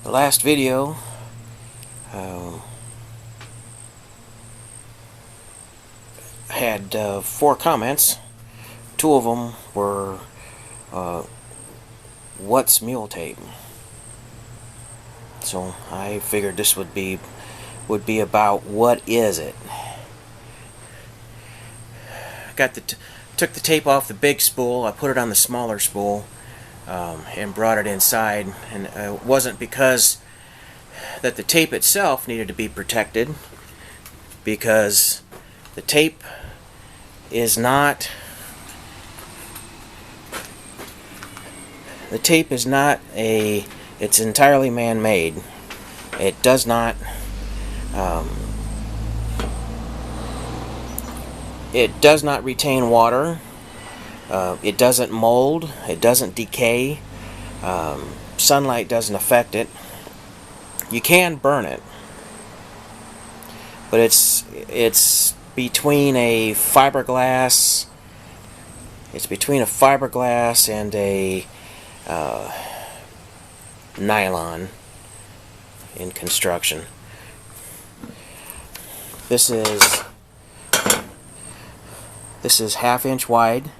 The last video had 4 comments. 2 of them were what's Muletape? So I figured this would be about what is it. Took the tape off the big spool. I put it on the smaller spool and brought it inside. And it wasn't because that the tape itself needed to be protected, because the tape is not it's entirely man-made. It does not retain water. It doesn't mold. It doesn't decay. Sunlight doesn't affect it. You can burn it, but it's between a fiberglass. It's between a fiberglass and a nylon in construction. This is 1/2 inch wide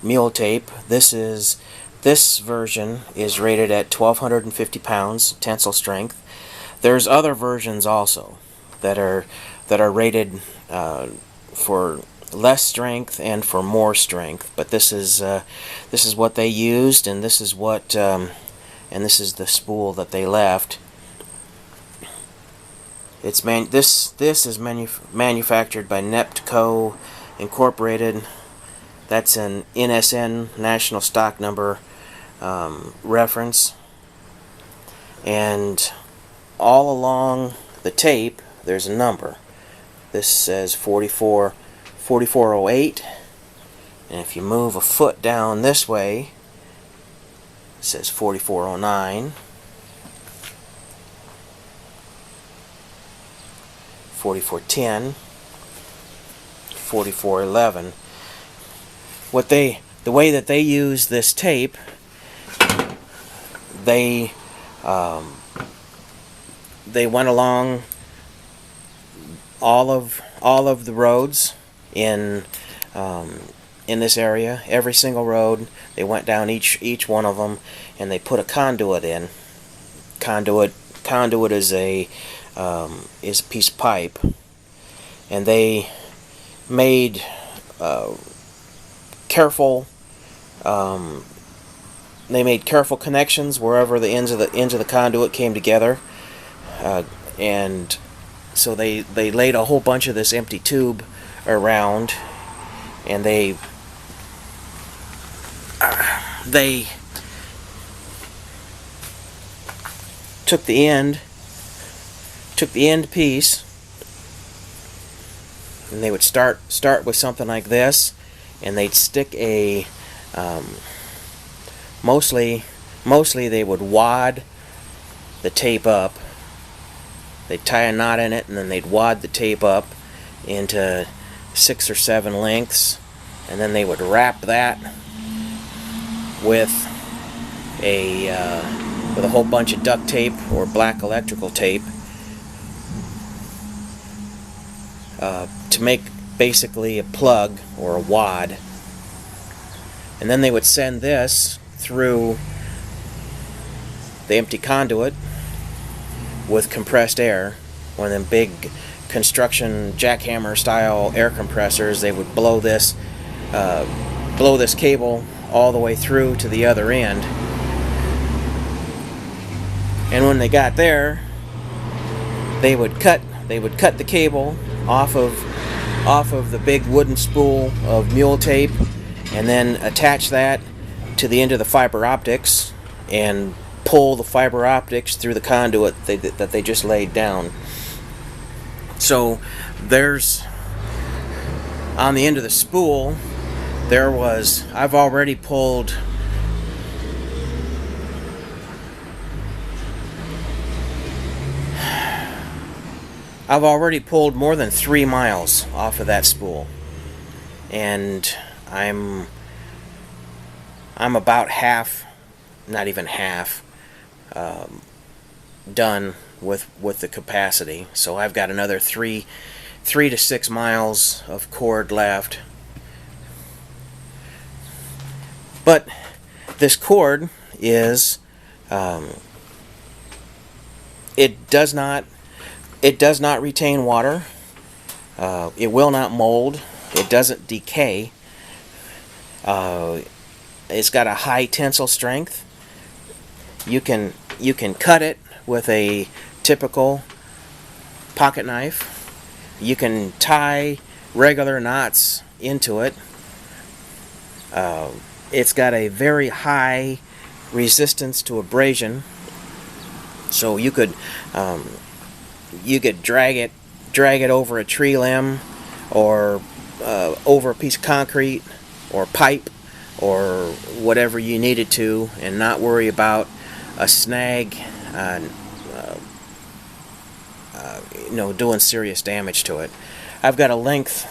Muletape. This version is rated at 1,250 pounds tensile strength. There's other versions also that are rated for less strength and for more strength, but this is what they used, and this is what and this is the spool that they left. This is manufactured by Neptco Incorporated. That's an NSN National Stock Number reference, and all along the tape there's a number. This says 4408, and if you move a foot down this way, it says 4409, 4410, 4411. The way that they use this tape, they went along all of the roads in this area. Every single road, they went down each one of them, and they put a conduit in. Conduit is a piece of pipe, and they made careful connections wherever the ends of the conduit came together, and so they laid a whole bunch of this empty tube around, and they took the end piece, and they would start with something like this, and they'd stick a mostly they would wad the tape up. They'd tie a knot in it, and then they'd wad the tape up into 6 or 7 lengths, and then they would wrap that with a whole bunch of duct tape or black electrical tape to make basically a plug or a wad. And then they would send this through the empty conduit with compressed air. One of them big construction jackhammer style air compressors. They would blow this cable all the way through to the other end. And when they got there, they would cut the cable off of the big wooden spool of Muletape, and then attach that to the end of the fiber optics and pull the fiber optics through the conduit that they just laid down. So there's, on the end of the spool, I've already pulled more than 3 miles off of that spool, and I'm I'm about half, not even half, done with the capacity. So I've got another 3 to 6 miles of cord left. But this cord is it does not retain water. It will not mold. It doesn't decay. It's got a high tensile strength. You can cut it with a typical pocket knife. You can tie regular knots into it. It's got a very high resistance to abrasion, so you could drag it over a tree limb, or over a piece of concrete or pipe or whatever you needed to, and not worry about a snag doing serious damage to it. I've got a length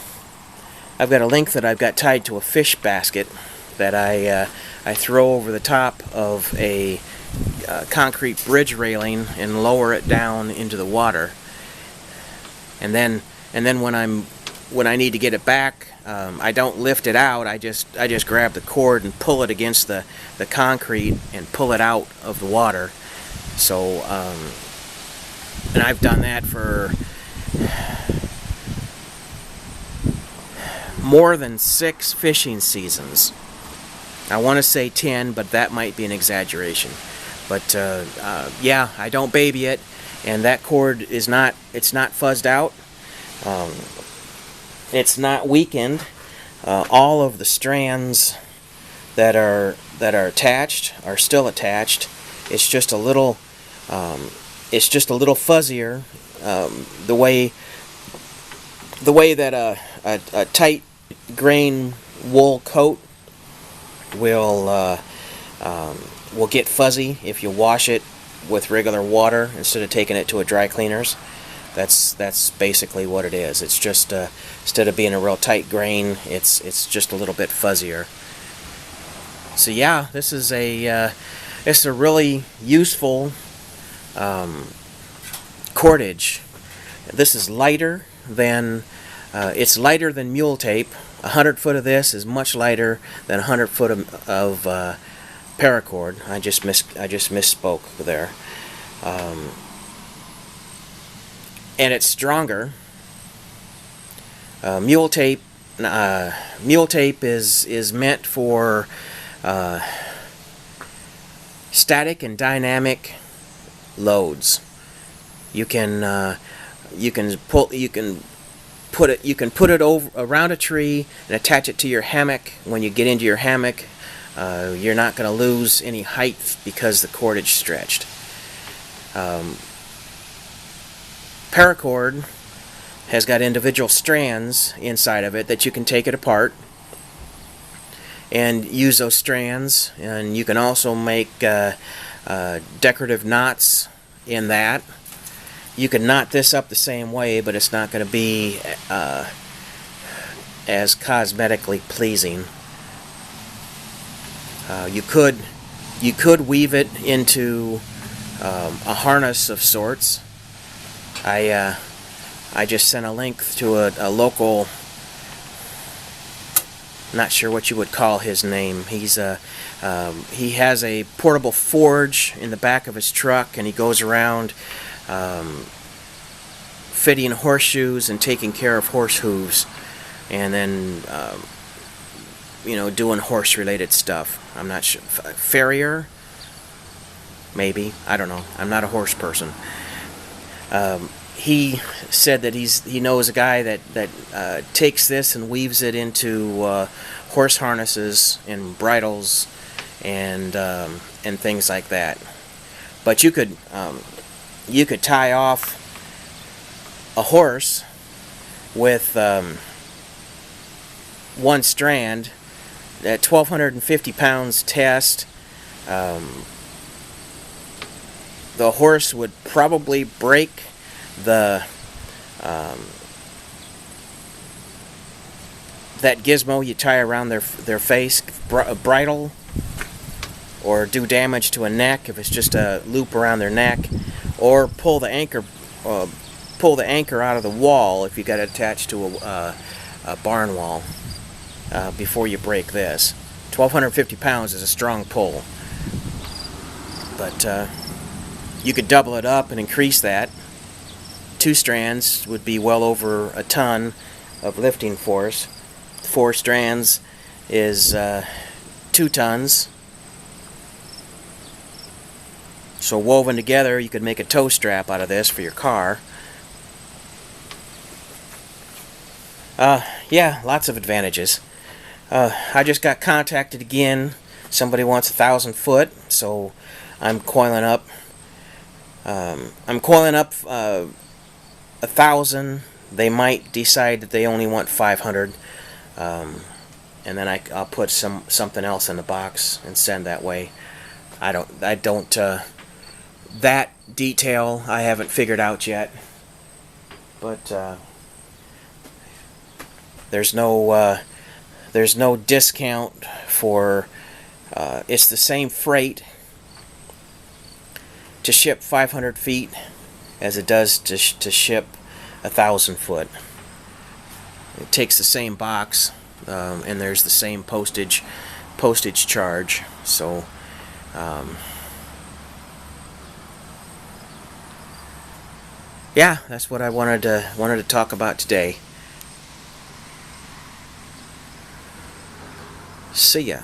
that I've got tied to a fish basket that I throw over the top of a concrete bridge railing and lower it down into the water. And then when I need to get it back, I don't lift it out. I just grab the cord and pull it against the concrete and pull it out of the water. So and I've done that for more than 6 fishing seasons. I want to say 10, but that might be an exaggeration. But yeah, I don't baby it, and that cord is not fuzzed out. It's not weakened. All of the strands that are attached are still attached. It's just a little fuzzier. The way that a tight grain wool coat will get fuzzy if you wash it with regular water instead of taking it to a dry cleaner's. That's basically what it is. It's just instead of being a real tight grain, it's just a little bit fuzzier. So yeah, this is a really useful cordage. This is lighter than it's lighter than Muletape. 100 foot of this is much lighter than 100 foot of paracord. I just misspoke there. And it's stronger. Muletape is meant for static and dynamic loads. You can put it over around a tree and attach it to your hammock. When you get into your hammock, you're not going to lose any height because the cordage stretched. Paracord has got individual strands inside of it that you can take it apart and use those strands, and you can also make decorative knots in that. You can knot this up the same way, but it's not going to be as cosmetically pleasing. You could weave it into a harness of sorts. I just sent a link to a local, not sure what you would call his name. He has a portable forge in the back of his truck, and he goes around fitting horseshoes and taking care of horse hooves, and then doing horse related stuff. I'm not sure. Farrier, maybe, I don't know. I'm not a horse person. He said that he knows a guy that takes this and weaves it into horse harnesses and bridles and things like that. But you could tie off a horse with one strand at 1,250 pounds test. The horse would probably break that gizmo you tie around their face, bridle or do damage to a neck if it's just a loop around their neck, or pull the anchor out of the wall if you got it attached to a barn wall before you break this. 1,250 pounds is a strong pull, but you could double it up and increase that. 2 strands would be well over a ton of lifting force. 4 strands is 2 tons. So woven together, you could make a tow strap out of this for your car. Yeah, lots of advantages. I just got contacted again. Somebody wants 1,000 foot, so I'm coiling up. I'm coiling up 1,000. They might decide that they only want 500, and then I'll put something else in the box and send that way. I don't. That detail I haven't figured out yet, but there's no discount for. It's the same freight to ship 500 feet as it does to ship 1,000 foot. It takes the same box, and there's the same postage charge. So. Yeah, that's what I wanted to talk about today. See ya.